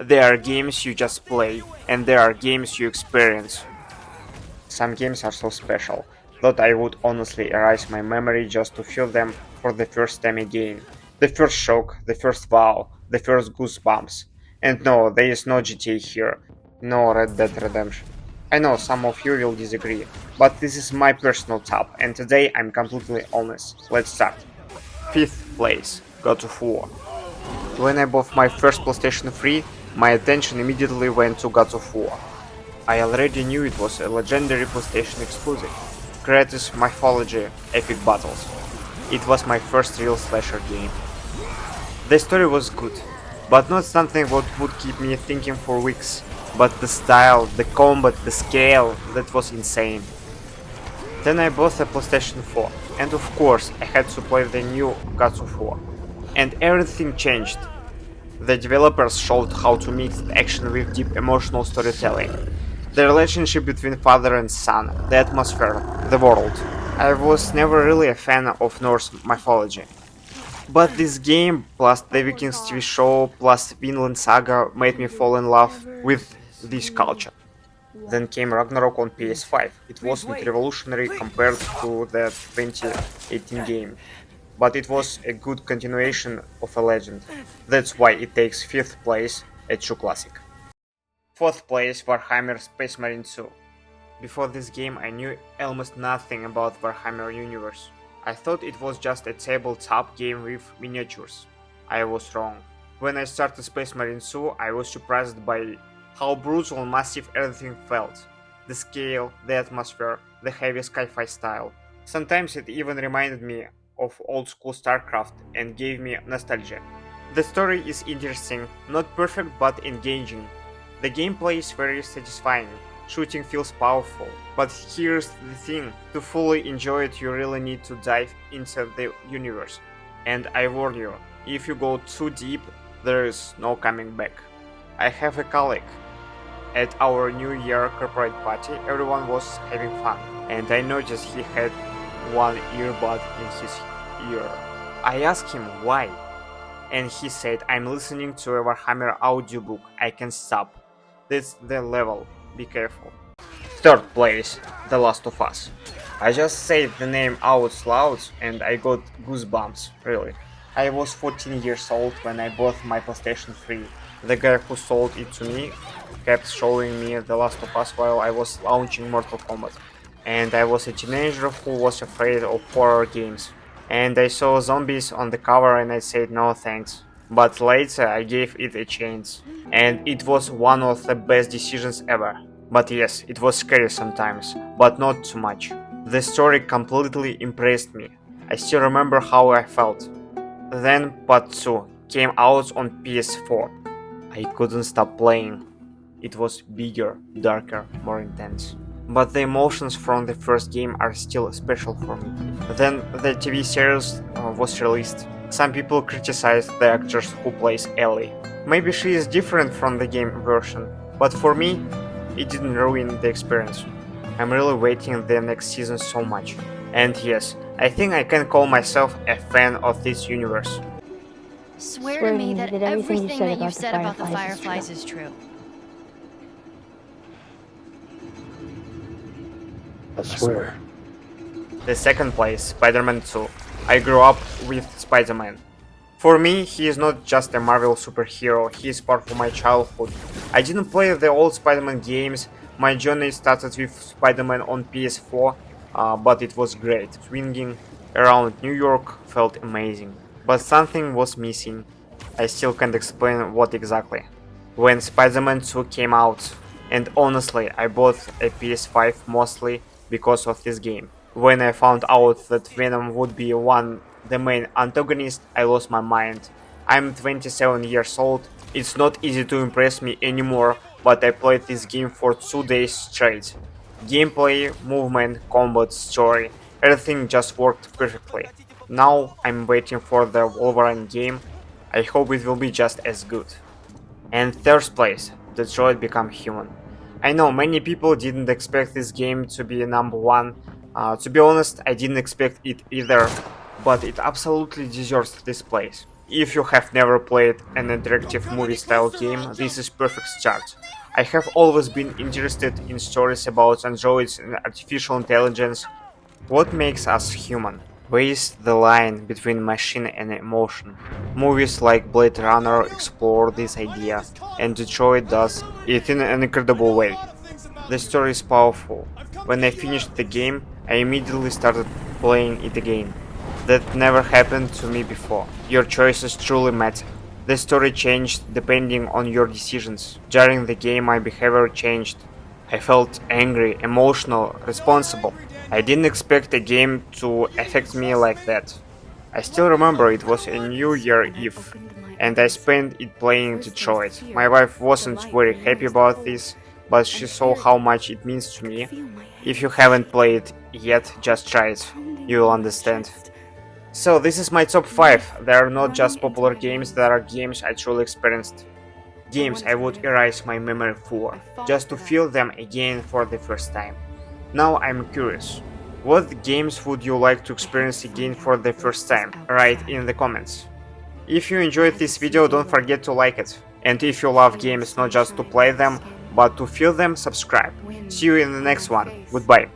There are games you just play, and there are games you experience. Some games are so special that I would honestly erase my memory just to feel them for the first time again. The first shock, the first wow, the first goosebumps. And no, there is no GTA here, no Red Dead Redemption. I know some of you will disagree, but this is my personal top, and today I'm completely honest. Let's start. Fifth place, God of War. When I bought my first PlayStation 3, my attention immediately went to God of War. I already knew it was a legendary PlayStation exclusive. Kratos mythology, epic battles. It was my first real slasher game. The story was good, but not something that would keep me thinking for weeks. But the style, the combat, the scale, that was insane. Then I bought a PlayStation 4, and of course I had to play the new God of War. And everything changed. The developers showed how to mix action with deep emotional storytelling. The relationship between father and son, the atmosphere, the world. I was never really a fan of Norse mythology. But this game, plus the Vikings TV show, plus Vinland Saga made me fall in love with this culture. Then came Ragnarok on PS5. It wasn't revolutionary compared to the 2018 game, but it was a good continuation of a legend. That's why it takes 5th place, a true classic. 4th place, Warhammer Space Marine 2. Before this game I knew almost nothing about Warhammer universe. I thought it was just a tabletop game with miniatures. I was wrong. When I started Space Marine 2, I was surprised by how brutal and massive everything felt. The scale, the atmosphere, the heavy sci-fi style. Sometimes it even reminded me of old school StarCraft and gave me nostalgia. The story is interesting, not perfect but engaging. The gameplay is very satisfying, shooting feels powerful, but here's the thing, to fully enjoy it you really need to dive into the universe. And I warn you, if you go too deep, there is no coming back. I have a colleague. At our New Year corporate party, everyone was having fun, and I noticed he had one earbud in his ear. I asked him why, and he said, I'm listening to a Warhammer audiobook, I can't stop. That's the level, be careful. 3rd place, The Last of Us. I just said the name out loud and I got goosebumps, really. I was 14 years old when I bought my PlayStation 3. The guy who sold it to me kept showing me The Last of Us while I was launching Mortal Kombat. And I was a teenager who was afraid of horror games. And I saw zombies on the cover and I said no thanks. But later I gave it a chance. And it was one of the best decisions ever. But yes, it was scary sometimes, but not too much. The story completely impressed me. I still remember how I felt. Then Part 2 came out on PS4. I couldn't stop playing. It was bigger, darker, more intense. But the emotions from the first game are still special for me. Then the TV series was released. Some people criticized the actress who plays Ellie. Maybe she is different from the game version, but for me, it didn't ruin the experience. I'm really waiting the next season so much. And yes, I think I can call myself a fan of this universe. Swear to me that everything that you said about the Fireflies is true. I swear. The 2nd place, Spider-Man 2. I grew up with Spider-Man. For me, he is not just a Marvel superhero, he is part of my childhood. I didn't play the old Spider-Man games, my journey started with Spider-Man on PS4, but it was great. Swinging around New York felt amazing. But something was missing. I still can't explain what exactly. When Spider-Man 2 came out, and honestly, I bought a PS5 mostly because of this game. When I found out that Venom would be the main antagonist, I lost my mind. I'm 27 years old, it's not easy to impress me anymore, but I played this game for 2 days straight. Gameplay, movement, combat, story, everything just worked perfectly. Now I'm waiting for the Wolverine game, I hope it will be just as good. And 3rd place, Detroit Become Human. I know many people didn't expect this game to be number 1. To be honest, I didn't expect it either, but it absolutely deserves this place. If you have never played an interactive movie-style game, this is perfect start. I have always been interested in stories about androids and artificial intelligence. What makes us human? Where is the line between machine and emotion? Movies like Blade Runner explore this idea, and Detroit does it in an incredible way. The story is powerful. When I finished the game, I immediately started playing it again. That never happened to me before. Your choices truly matter. The story changed depending on your decisions. During the game, my behavior changed. I felt angry, emotional, responsible. I didn't expect a game to affect me like that. I still remember it was a New Year Eve, and I spent it playing Detroit. My wife wasn't very happy about this, but she saw how much it means to me. If you haven't played yet, just try it. You will understand. So this is my top 5. They are not just popular games, they are games I truly experienced. Games I would erase my memory for, just to feel them again for the first time. Now I'm curious. What games would you like to experience again for the first time? Write in the comments. If you enjoyed this video, don't forget to like it. And if you love games not just to play them, but to feel them, subscribe. See you in the next one. Goodbye.